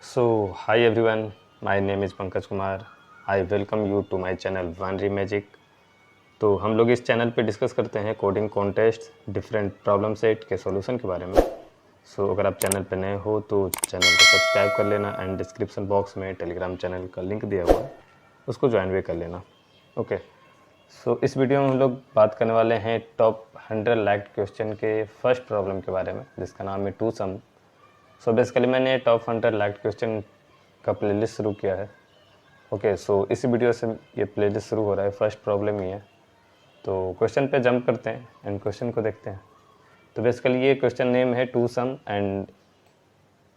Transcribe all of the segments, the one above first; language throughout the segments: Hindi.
So, hi everyone, my name is Pankaj Kumar. I welcome you to my channel One Magic. तो हम लोग इस चैनल पे डिस्कस करते हैं coding contest different problem set के सॉल्यूशन के बारे में. अगर आप चैनल पे नए हो तो चैनल को सब्सक्राइब कर लेना एंड डिस्क्रिप्शन बॉक्स में टेलीग्राम चैनल का लिंक दिया हुआ है, उसको ज्वाइन भी कर लेना. ओके. इस वीडियो में हम लोग बात करने वाले हैं टॉप 100 लाइक्ड क्वेश्चन के फर्स्ट प्रॉब्लम के बारे में, जिसका नाम है टू सम. बेसिकली मैंने टॉप 100 लाइक्ड क्वेश्चन का प्लेलिस्ट शुरू किया है. इसी वीडियो से ये प्लेलिस्ट शुरू हो रहा है. फर्स्ट प्रॉब्लम ही है. तो क्वेश्चन पे जंप करते हैं एंड क्वेश्चन को देखते हैं. तो बेसिकली ये क्वेश्चन नेम है टू सम एंड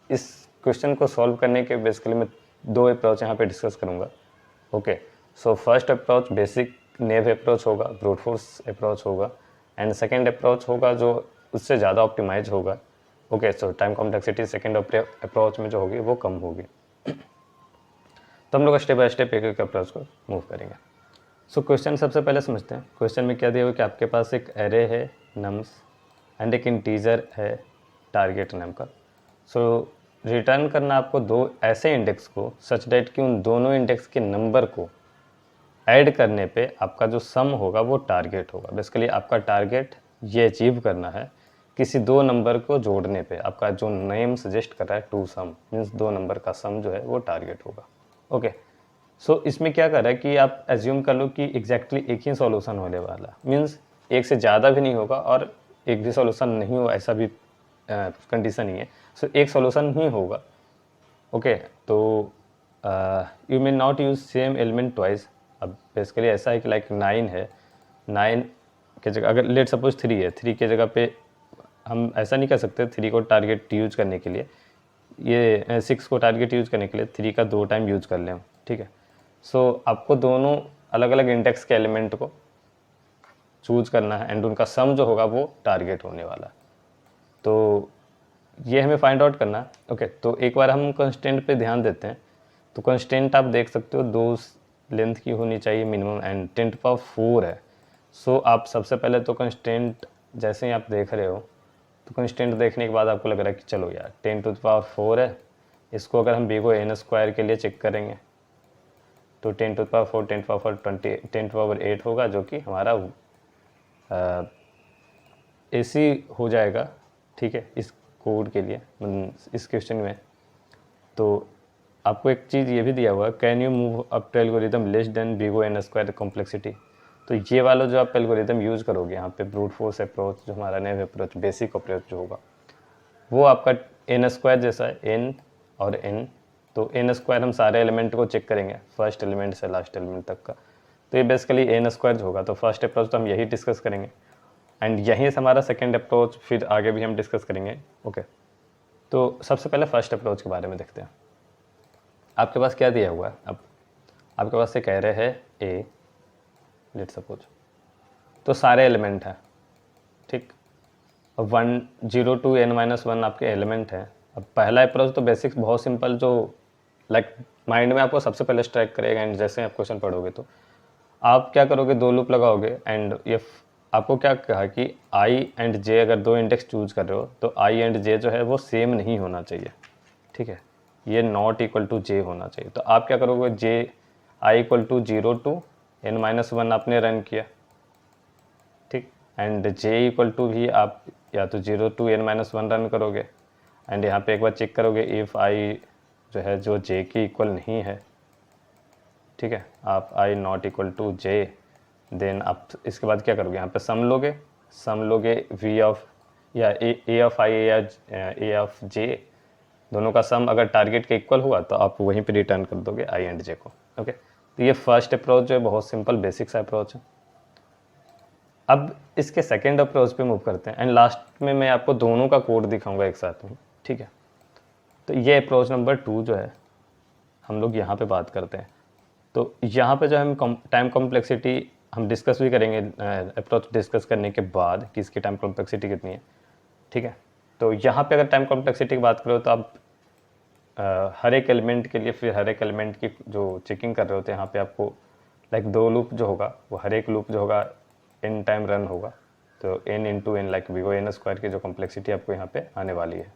इस क्वेश्चन को सॉल्व करने के बेसिकली मैं दो अप्रोच यहाँ पे डिस्कस करूँगा. फर्स्ट अप्रोच बेसिक नेव अप्रोच होगा, ब्रूट फोर्स अप्रोच होगा, एंड सेकेंड अप्रोच होगा जो उससे ज़्यादा ऑप्टिमाइज होगा. टाइम कॉम्प्लेक्सिटी सेकेंड अप्रोच में जो होगी वो कम होगी. तो हम लोग स्टेप बाय स्टेप एक एक अप्रोच को मूव करेंगे. क्वेश्चन सबसे पहले समझते हैं. क्वेश्चन में क्या दिया हुआ कि आपके पास एक एरे है नम्स एंड एक इंटीजर है टारगेट नेम का. रिटर्न करना आपको दो ऐसे इंडेक्स को सच डेट कि उन दोनों इंडेक्स के नंबर को ऐड करने पे आपका जो सम होगा वो टारगेट होगा. बेसिकली आपका टारगेट ये अचीव करना है किसी दो नंबर को जोड़ने पे. आपका जो नेम सजेस्ट कर रहा है टू सम मीन्स दो नंबर का सम जो है वो टारगेट होगा. इसमें क्या कर रहा है कि आप एज्यूम कर लो कि एग्जैक्टली एक ही सॉल्यूशन होने वाला, मीन्स एक से ज़्यादा भी नहीं होगा और एक भी सॉल्यूशन नहीं हो ऐसा भी कंडीशन ही है. एक सॉल्यूशन ही होगा. You may not use same element twice. अब बेसिकली ऐसा है कि लाइक 9 है, 9 के जगह अगर लेट सपोज 3 है, 3 के जगह पे हम ऐसा नहीं कर सकते 3 को टारगेट यूज करने के लिए, ये 6 को टारगेट यूज करने के लिए 3 का 2 टाइम यूज कर लें. ठीक है. आपको दोनों अलग अलग इंडेक्स के एलिमेंट को चूज करना है एंड उनका सम जो होगा वो टारगेट होने वाला. तो ये हमें फाइंड आउट करना है. तो एक बार हम कंस्टेंट पे ध्यान देते हैं. तो कंस्टेंट आप देख सकते हो दो लेंथ की होनी चाहिए मिनिमम एंड 10⁴ है. आप सबसे पहले तो कंस्टेंट जैसे ही आप देख रहे हो तो कंस्टेंट देखने के बाद आपको लग रहा है कि चलो यार 10⁴ है. इसको अगर हम b को n² के लिए चेक करेंगे तो 10⁴ 10⁴ होगा जो कि हमारा AC हो जाएगा. ठीक है, इस कोड के लिए इस क्वेश्चन में. तो आपको एक चीज़ ये भी दिया हुआ है, can you move up to algorithm less than b को n² कॉम्प्लेक्सिटी. तो ये वाला जो आप एल्गोरिदम यूज़ करोगे यहाँ पे ब्रूट फोर्स अप्रोच जो हमारा नेव अप्रोच बेसिक अप्रोच जो होगा वो आपका n² जैसा है, n और n. तो n² हम सारे एलिमेंट को चेक करेंगे फर्स्ट एलिमेंट से लास्ट एलिमेंट तक का. तो ये बेसिकली n² जो होगा. तो फर्स्ट अप्रोच तो हम यही डिस्कस करेंगे एंड यहीं से हमारा सेकेंड अप्रोच फिर आगे भी हम डिस्कस करेंगे. तो सबसे पहले फर्स्ट अप्रोच के बारे में देखते हैं. आपके पास क्या दिया हुआ है. अब आपके पास एक एरे है a लेट सपोज. तो सारे एलिमेंट हैं. ठीक. 1 0 to n-1 आपके एलिमेंट हैं. अब पहला अप्रोच तो बेसिक्स बहुत सिंपल जो लाइक माइंड में आपको सबसे पहले स्ट्राइक करेगा एंड जैसे आप क्वेश्चन पढ़ोगे तो आप क्या करोगे, दो लूप लगाओगे एंड ये आपको क्या कहा कि i एंड j अगर दो इंडेक्स चूज कर रहे हो तो i एंड j जो है वो सेम नहीं होना चाहिए. ठीक है, ये नॉट इक्वल टू j होना चाहिए. तो आप क्या करोगे, i equal to 0 to n-1 आपने रन किया. ठीक. एंड j इक्वल टू भी आप या तो 0 to n-1 रन करोगे एंड यहाँ पे एक बार चेक करोगे इफ़ i जो है जो j के इक्वल नहीं है. ठीक है, आप i not equal to j then आप इसके बाद क्या करोगे, यहाँ पे सम लोगे v ऑफ या a ऑफ i या a ऑफ j दोनों का सम अगर टारगेट के इक्वल हुआ तो आप वहीं पे रिटर्न कर दोगे i एंड j को. तो ये फर्स्ट अप्रोच जो है बहुत सिंपल बेसिक सा अप्रोच है. अब इसके सेकेंड अप्रोच पे मूव करते हैं एंड लास्ट में मैं आपको दोनों का कोड दिखाऊंगा एक साथ में. ठीक है, तो ये अप्रोच नंबर 2 जो है हम लोग यहाँ पे बात करते हैं. तो यहाँ पे जो हम टाइम कॉम्प्लेक्सिटी हम डिस्कस भी करेंगे अप्रोच डिस्कस करने के बाद कि इसकी टाइम कॉम्प्लेक्सिटी कितनी है. ठीक है, तो यहाँ पे अगर टाइम कॉम्प्लेक्सिटी की बात करो तो आप हर एक एलिमेंट के लिए फिर हर एक एलिमेंट की जो चेकिंग कर रहे होते हैं यहाँ पे आपको लाइक दो लूप जो होगा वो हर एक लूप जो होगा n टाइम रन होगा. तो n into n like v को n² की जो कॉम्प्लेक्सिटी आपको यहाँ पे आने वाली है.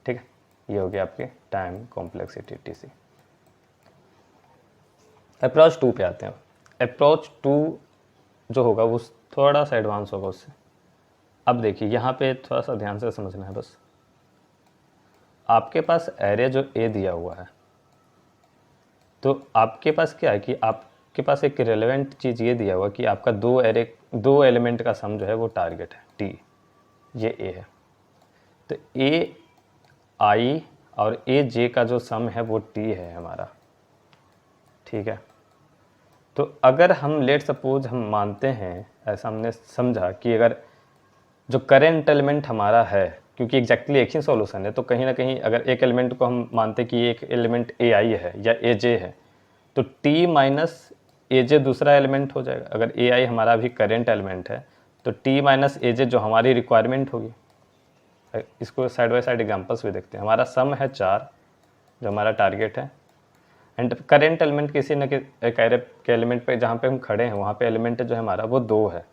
ठीक है, ये हो गया आपके टाइम कॉम्प्लेक्सिटी TC। अप्रोच 2 पे आते हैं। अप्रोच 2 जो होगा वो थोड़ा सा एडवांस होगा उससे। अब देखिए यहाँ पे थोड़ा सा ध्यान से समझना है बस। आपके पास एरे जो ए दिया हुआ है, तो आपके पास क्या है कि आपके पास एक रिलेवेंट चीज़ ये दिया हुआ कि आपका दो एलिमेंट का सम जो है वो टारगेट है टी, ये ए है। तो ए आई और ए जे का जो सम है वो टी है हमारा, ठीक है। तो अगर हम लेट सपोज हम मानते हैं, ऐसा हमने समझा कि अगर जो करेंट एलिमेंट हमारा है, क्योंकि एग्जैक्टली एक ही सॉल्यूशन है, तो कहीं ना कहीं अगर एक एलिमेंट को हम मानते कि एक एलिमेंट ए आई है या ए जे है, तो टी माइनस ए जे दूसरा एलिमेंट हो जाएगा। अगर ए आई हमारा भी करेंट एलिमेंट है तो टी माइनस ए जे जो हमारी रिक्वायरमेंट होगी। इसको साइड बाय साइड एग्जांपल्स भी देखते हैं। हमारा सम है 4 जो हमारा टारगेट है, एंड करेंट एलिमेंट किसी न एक एरे के एलिमेंट पे जहाँ पे हम खड़े हैं वहाँ पे एलिमेंट जो है हमारा वो 2 है।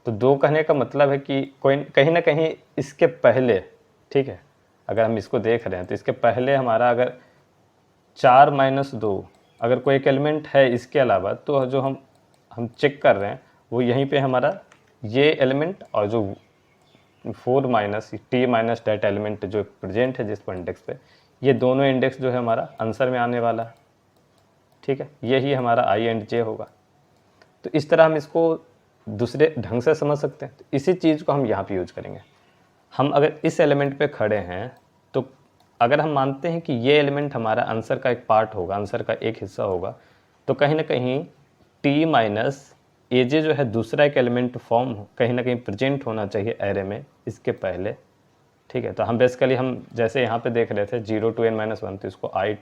तो 2 कहने का मतलब है कि कोई कहीं ना कहीं इसके पहले, ठीक है, अगर हम इसको देख रहे हैं तो इसके पहले हमारा अगर 4 माइनस 2 अगर कोई एक एलिमेंट है इसके अलावा, तो जो हम चेक कर रहे हैं वो यहीं पे हमारा ये एलिमेंट और जो 4 minus t minus date element जो प्रेजेंट है जिस पर इंडेक्स पे, ये दोनों इंडेक्स जो है हमारा आंसर में आने वाला है, ठीक है। यही हमारा आई एंड जे होगा। तो इस तरह हम इसको दूसरे ढंग से समझ सकते हैं। तो इसी चीज़ को हम यहाँ पे यूज करेंगे। हम अगर इस एलिमेंट पे खड़े हैं तो अगर हम मानते हैं कि ये एलिमेंट हमारा आंसर का एक पार्ट होगा, आंसर का एक हिस्सा होगा, तो कहीं ना कहीं टी माइनस ए जे जो है दूसरा एक एलिमेंट फॉर्म कहीं ना कहीं प्रेजेंट होना चाहिए एरे में इसके पहले, ठीक है। तो हम बेसिकली हम जैसे यहाँ पे देख रहे थे 0 to n-1, तो इसको आई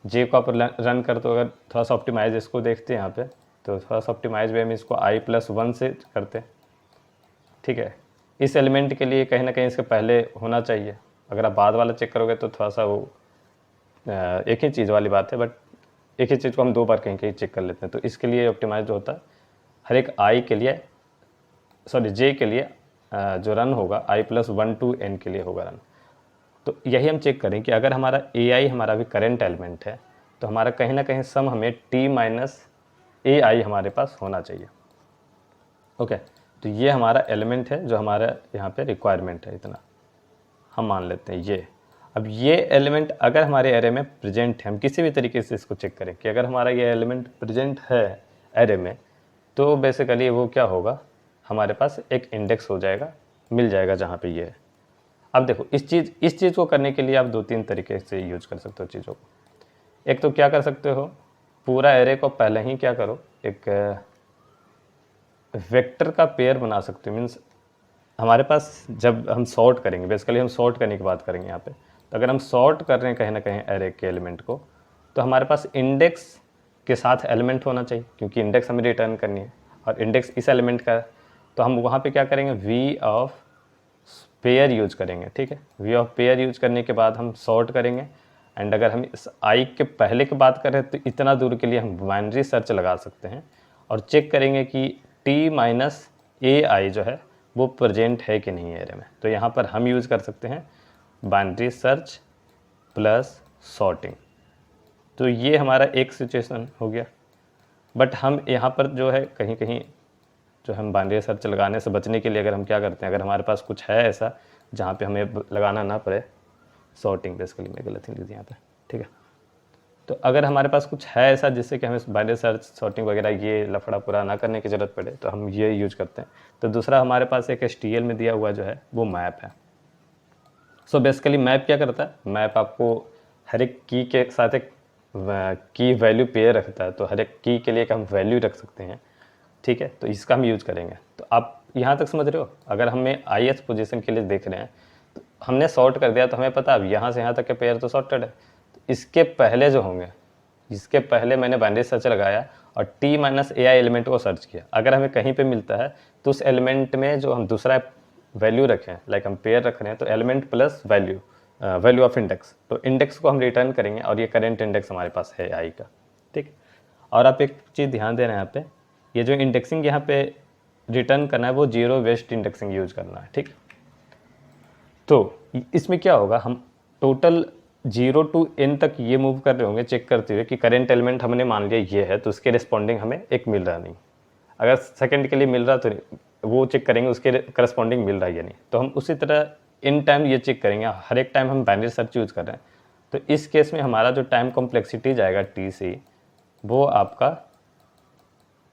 जे को आप रन कर, तो अगर थोड़ा सा ऑप्टिमाइज इसको देखते हैं यहाँ पे, तो थोड़ा सा ऑप्टिमाइज वे में इसको i+1 से करते, ठीक है। इस एलिमेंट के लिए कहीं ना कहीं इसके पहले होना चाहिए। अगर आप बाद वाला चेक करोगे तो थोड़ा सा वो एक ही चीज़ वाली बात है, बट एक ही चीज़ को हम 2 बार कहीं कहीं चेक कर लेते हैं। तो इसके लिए ऑप्टिमाइज जो होता है हर एक आई के लिए, सॉरी जे के लिए जो रन होगा i+1 to n के लिए होगा रन। तो यही हम चेक करें कि अगर हमारा ए आई हमारा भी करेंट एलिमेंट है तो हमारा कहीं ना कहीं सम हमें टी माइनस ए आई हमारे पास होना चाहिए, ओके। तो ये हमारा एलिमेंट है जो हमारा यहाँ पे रिक्वायरमेंट है, इतना हम मान लेते हैं ये। अब ये एलिमेंट अगर हमारे एरे में प्रेजेंट है, हम किसी भी तरीके से इसको चेक करें कि अगर हमारा ये एलिमेंट प्रेजेंट है एरे में, तो बेसिकली वो क्या होगा, हमारे पास एक इंडेक्स हो जाएगा, मिल जाएगा जहाँ पे ये है। अब देखो इस चीज़ को करने के लिए आप 2-3 तरीके से यूज कर सकते हो चीज़ों को। एक तो क्या कर सकते हो, पूरा एरे को पहले ही क्या करो, एक वेक्टर का पेयर बना सकते हो। मीन्स हमारे पास जब हम सॉर्ट करेंगे, बेसिकली हम सॉर्ट करने की बात करेंगे यहाँ पे, तो अगर हम सॉर्ट कर रहे हैं कहीं ना कहीं एरे के एलिमेंट को, तो हमारे पास इंडेक्स के साथ एलिमेंट होना चाहिए, क्योंकि इंडेक्स हमें रिटर्न करनी है और इंडेक्स इस एलिमेंट का है। तो हम वहाँ पे क्या करेंगे, वी ऑफ पेयर यूज करेंगे, ठीक है। वी ऑफ पेयर यूज करने के बाद हम सॉर्ट करेंगे, एंड अगर हम इस आई के पहले की बात करें तो इतना दूर के लिए हम बाइनरी सर्च लगा सकते हैं और चेक करेंगे कि टी माइनस ए आई जो है वो प्रेजेंट है कि नहीं एरे में। तो यहाँ पर हम यूज़ कर सकते हैं बाइनरी सर्च प्लस सॉर्टिंग। तो ये हमारा एक सिचुएशन हो गया। बट हम यहाँ पर जो है कहीं कहीं जो हम बाइनरी सर्च लगाने से बचने के लिए अगर हम क्या करते हैं, अगर हमारे पास कुछ है ऐसा जहाँ पे हमें लगाना ना पड़े, सॉर्टिंग बेसिकली मैं गलत ही लिख दी यहाँ पे, ठीक है। तो अगर हमारे पास कुछ है ऐसा जिससे कि हमें बाइनरी सर्च सॉर्टिंग वगैरह ये लफड़ा पूरा ना करने की ज़रूरत पड़े, तो हम ये यूज करते हैं। तो दूसरा हमारे पास एक HTML में दिया हुआ जो है वो मैप है। सो बेसिकली मैप क्या करता है, मैप आपको हर एक की के साथ एक की वैल्यू पेयर रखता है। तो हर एक की के लिए एक हम वैल्यू रख सकते हैं, ठीक है। तो इसका हम यूज करेंगे। तो आप यहाँ तक समझ रहे हो। अगर हमें ith पोजीशन के लिए देख रहे हैं तो हमने सॉर्ट कर दिया, तो हमें पता अब यहाँ से यहाँ तक के पेयर तो सॉर्टेड है। तो इसके पहले जो होंगे, इसके पहले मैंने बाइनरी सर्च लगाया और टी माइनस ए आई एलिमेंट को सर्च किया, अगर हमें कहीं पे मिलता है तो उस एलिमेंट में जो हम दूसरा वैल्यू रखें, लाइक हम पेयर रख रहे हैं, तो element plus value, value of index, तो इंडेक्स को हम रिटर्न करेंगे और ये करेंट इंडेक्स हमारे पास है आई का, ठीक। और आप एक चीज़ ध्यान देना है यहाँ पे, ये जो इंडेक्सिंग यहाँ पे रिटर्न करना है वो जीरो वेस्ट इंडेक्सिंग यूज करना है, ठीक। तो इसमें क्या होगा, हम टोटल 0 to n तक ये मूव कर रहे होंगे चेक करते हुए कि करेंट एलिमेंट हमने मान लिया ये है, तो उसके रिस्पॉन्डिंग हमें एक मिल रहा नहीं। अगर सेकंड के लिए मिल रहा तो वो चेक करेंगे उसके करस्पॉन्डिंग मिल रहा है या नहीं। तो हम उसी तरह इन टाइम ये चेक करेंगे, हर एक टाइम हम बाइनरी सर्च यूज़ कर रहे हैं। तो इस केस में हमारा जो टाइम कॉम्प्लेक्सिटी जाएगा टी सी, वो आपका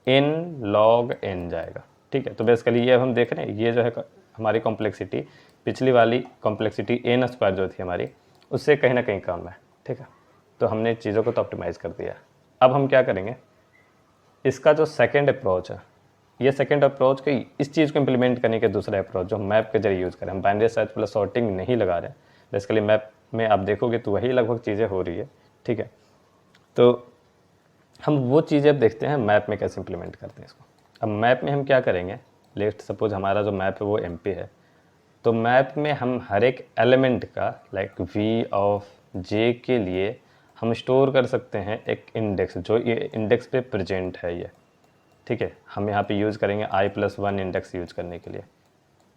n log n जाएगा। ठीक है, तो बेसिकली ये हम देख रहे हैं, ये जो है हमारी कॉम्प्लेक्सिटी पिछली वाली कॉम्प्लेक्सिटी n स्क्वायर जो थी हमारी, उससे कहीं ना कहीं कम है। ठीक है, तो हमने चीज़ों को तो ऑप्टिमाइज़ कर दिया। अब हम क्या करेंगे, इसका जो सेकेंड अप्रोच है, ये सेकेंड अप्रोच के इस चीज़ को इम्प्लीमेंट करने के दूसरा अप्रोच जो मैप के जरिए यूज़ करें, हम बाइनरी सर्च प्लस सॉर्टिंग नहीं लगा रहे हैं। बेसिकली मैप में आप देखोगे तो वही लगभग चीज़ें हो रही है। ठीक है, तो हम वो चीज़ें अब देखते हैं मैप में कैसे इम्प्लीमेंट करते हैं इसको। अब मैप में हम क्या करेंगे, लेट सपोज हमारा जो मैप है वो MP है, तो मैप में हम हर एक एलिमेंट का लाइक v ऑफ j के लिए हम स्टोर कर सकते हैं एक इंडेक्स, जो ये इंडेक्स पे प्रेजेंट है ये। ठीक है, हम यहाँ पे यूज़ करेंगे i+1 इंडेक्स यूज़ करने के लिए।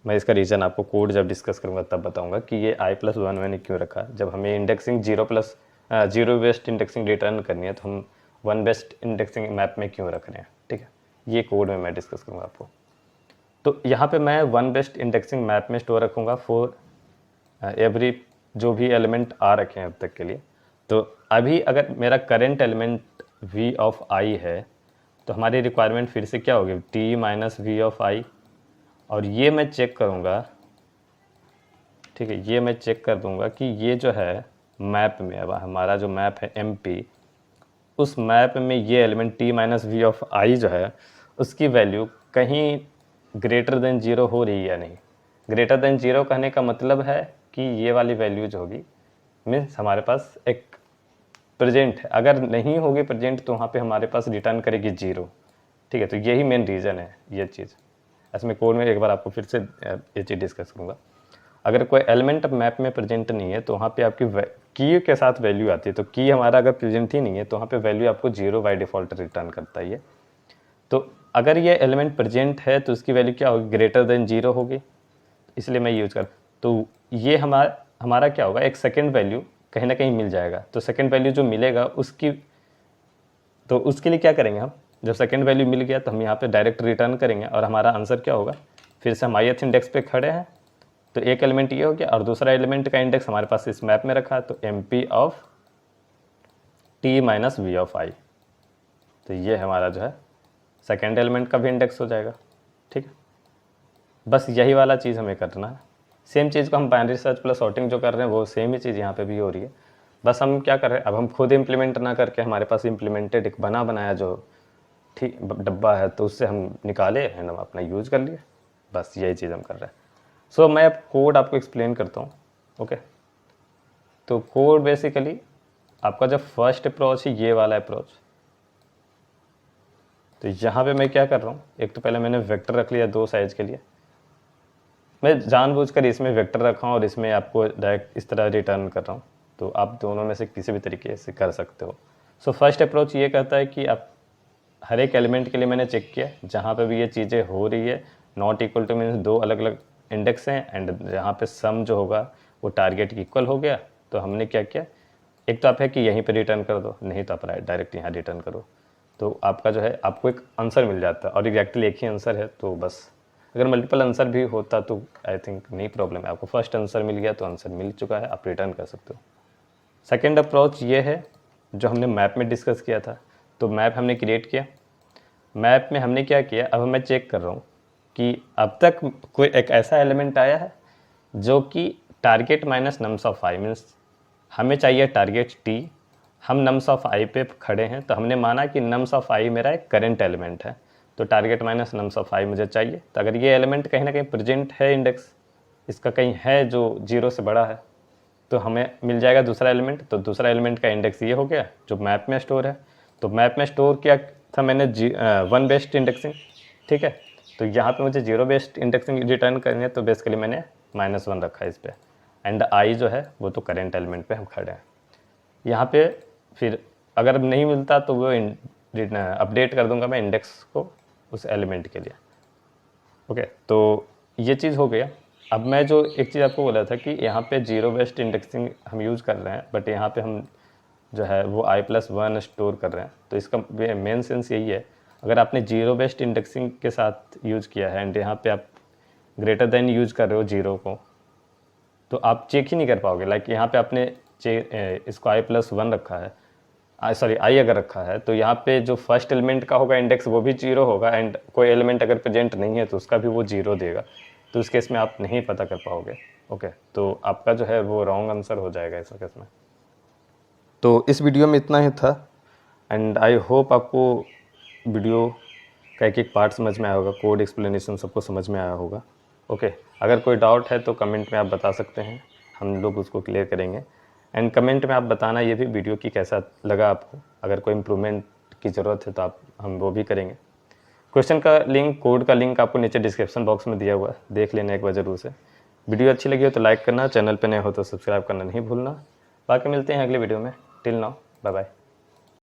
मैं इसका रीज़न आपको कोड जब डिस्कस करूँगा तब बताऊँगा कि ये i+1 मैंने क्यों रखा। जब हमें indexing zero based indexing return करनी है तो हम 1 बेस्ड इंडेक्सिंग मैप में क्यों रख रहे हैं। ठीक है, ये कोड में मैं डिस्कस करूँगा आपको। तो यहाँ पे मैं 1 बेस्ड इंडेक्सिंग मैप में स्टोर रखूँगा फॉर एवरी जो भी एलिमेंट आ रखे हैं अब तक के लिए। तो अभी अगर मेरा current element v of i है, तो हमारी रिक्वायरमेंट फिर से क्या होगी, t minus v of i। और ये मैं चेक करूँगा, ठीक है, ये मैं चेक कर दूँगा कि ये जो है मैप में, अब हमारा जो मैप है MP, उस मैप में ये element t minus v of i जो है उसकी वैल्यू कहीं ग्रेटर देन 0 हो रही है या नहीं। ग्रेटर देन 0 कहने का मतलब है कि ये वाली वैल्यू जो होगी मीन्स हमारे पास एक प्रेजेंट है। अगर नहीं होगी प्रेजेंट तो वहाँ पे हमारे पास रिटर्न करेगी 0। ठीक है, तो यही मेन रीज़न है ये चीज़। ऐसे में कोड में एक बार आपको फिर से ये चीज़ डिस्कस करूँगा। अगर कोई एलिमेंट मैप में प्रेजेंट नहीं है तो वहाँ पे आपकी की के साथ वैल्यू आती है। तो की हमारा अगर प्रेजेंट ही नहीं है तो वहाँ पे वैल्यू आपको 0 बाय डिफ़ॉल्ट रिटर्न करता है ये। तो अगर ये एलिमेंट प्रेजेंट है तो उसकी वैल्यू क्या होगी, ग्रेटर देन 0 होगी, इसलिए मैं यूज़ कर। तो ये हमारा क्या होगा, एक सेकेंड वैल्यू कहीं ना कहीं मिल जाएगा। तो सेकेंड वैल्यू जो मिलेगा उसकी, तो उसके लिए क्या करेंगे हम, जब सेकेंड वैल्यू मिल गया तो हम यहाँ पे डायरेक्ट रिटर्न करेंगे और हमारा आंसर क्या होगा, फिर से हम ith इंडेक्स पे खड़े हैं तो एक एलिमेंट ये हो गया और दूसरा एलिमेंट का इंडेक्स हमारे पास इस मैप में रखा है, तो MP of t minus v of i। तो ये हमारा जो है सेकेंड एलिमेंट का भी इंडेक्स हो जाएगा। ठीक है, बस यही वाला चीज़ हमें करना है। सेम चीज़ को हम बाइनरी सर्च प्लस सॉर्टिंग जो कर रहे हैं वो सेम ही चीज़ यहाँ पे भी हो रही है। बस हम क्या कर रहे हैं, अब हम खुद इम्प्लीमेंट ना करके हमारे पास इम्प्लीमेंटेड एक बनाया जो ठीक डब्बा है तो उससे हम निकाले एंड हम अपना यूज़ कर लिए। बस यही चीज़ हम कर रहे हैं। सो मैं अब कोड आपको एक्सप्लेन करता हूँ। ओके, तो कोड बेसिकली आपका जब फर्स्ट अप्रोच है ये वाला अप्रोच, तो यहाँ पे मैं क्या कर रहा हूँ, एक तो पहले मैंने वेक्टर रख लिया 2 साइज के लिए। मैं जानबूझकर इसमें वेक्टर रखा हूँ और इसमें आपको डायरेक्ट इस तरह रिटर्न कर रहा हूँ, तो आप दोनों में से किसी भी तरीके से कर सकते हो। सो फर्स्ट अप्रोच ये कहता है कि आप हर एक एलिमेंट के लिए मैंने चेक किया जहाँ पे भी ये चीज़ें हो रही है, नॉट इक्वल टू मीन्स 2 अलग अलग इंडेक्स हैं एंड जहाँ पे सम जो होगा वो टारगेट की इक्वल हो गया। तो हमने क्या किया, एक तो आप है कि यहीं पे रिटर्न कर दो, नहीं तो आप डायरेक्ट यहाँ रिटर्न करो, तो आपका जो है आपको एक आंसर मिल जाता है और एग्जैक्टली एक ही आंसर है। तो बस अगर मल्टीपल आंसर भी होता तो आई थिंक नहीं प्रॉब्लम है, आपको फर्स्ट आंसर मिल गया तो आंसर मिल चुका है, आप रिटर्न कर सकते हो। सेकेंड अप्रोच ये है जो हमने मैप में डिस्कस किया था। तो मैप हमने क्रिएट किया, मैप में हमने क्या किया, अब मैं चेक कर रहा हूँ कि अब तक कोई एक ऐसा एलिमेंट आया है जो कि target minus nums of i means हमें चाहिए टारगेट t, हम नम्स ऑफ i पे खड़े हैं तो हमने माना कि नम्स ऑफ i मेरा एक करेंट एलिमेंट है, तो target minus nums of i मुझे चाहिए। तो अगर ये एलिमेंट कहीं ना कहीं प्रेजेंट है, इंडेक्स इसका कहीं है जो 0 से बड़ा है, तो हमें मिल जाएगा दूसरा एलिमेंट। तो दूसरा एलिमेंट का इंडेक्स ये हो गया जो मैप में स्टोर है। तो मैप में स्टोर किया था मैंने 1 बेस्ड इंडेक्सिंग। ठीक है, तो यहाँ पे मुझे 0 बेस्ड इंडेक्सिंग रिटर्न करनी है, तो बेसिकली मैंने -1 रखा है इस पर एंड i जो है वो तो करेंट एलिमेंट पे हम खड़े हैं। यहाँ पे फिर अगर नहीं मिलता तो वो अपडेट कर दूंगा मैं इंडेक्स को उस एलिमेंट के लिए। ओके, तो ये चीज़ हो गया। अब मैं जो एक चीज़ आपको बोला था कि यहाँ पे जीरो बेस्ड इंडेक्सिंग हम यूज़ कर रहे हैं, बट यहाँ पे हम जो है वो i+1 स्टोर कर रहे हैं। तो इसका मेन सेंस यही है, अगर आपने जीरो बेस्ड इंडेक्सिंग के साथ यूज़ किया है एंड यहाँ पे आप ग्रेटर देन यूज़ कर रहे हो जीरो को, तो आप चेक ही नहीं कर पाओगे। लाइक यहाँ पे आपने इसको i+1 रखा है, सॉरी आई अगर रखा है, तो यहाँ पे जो फर्स्ट एलिमेंट का होगा इंडेक्स वो भी जीरो होगा, एंड कोई एलिमेंट अगर प्रेजेंट नहीं है तो उसका भी वो जीरो देगा। तो इस केस में आप नहीं पता कर पाओगे। ओके, तो आपका जो है वो रॉन्ग आंसर हो जाएगा इस केस में। तो इस वीडियो में इतना ही था, एंड आई होप आपको वीडियो का एक पार्ट समझ में आया होगा, कोड एक्सप्लेनेशन सबको समझ में आया होगा। ओके, अगर कोई डाउट है तो कमेंट में आप बता सकते हैं, हम लोग उसको क्लियर करेंगे। एंड कमेंट में आप बताना ये भी वीडियो की कैसा लगा आपको, अगर कोई इम्प्रूवमेंट की ज़रूरत है तो हम वो भी करेंगे। क्वेश्चन का लिंक, कोड का लिंक आपको नीचे डिस्क्रिप्शन बॉक्स में दिया हुआ है, देख लेना एक बार ज़रूर से। वीडियो अच्छी लगी हो तो लाइक करना, चैनल पर नए हो तो सब्सक्राइब करना नहीं भूलना। बाकी मिलते हैं अगले वीडियो में। Till now, bye bye.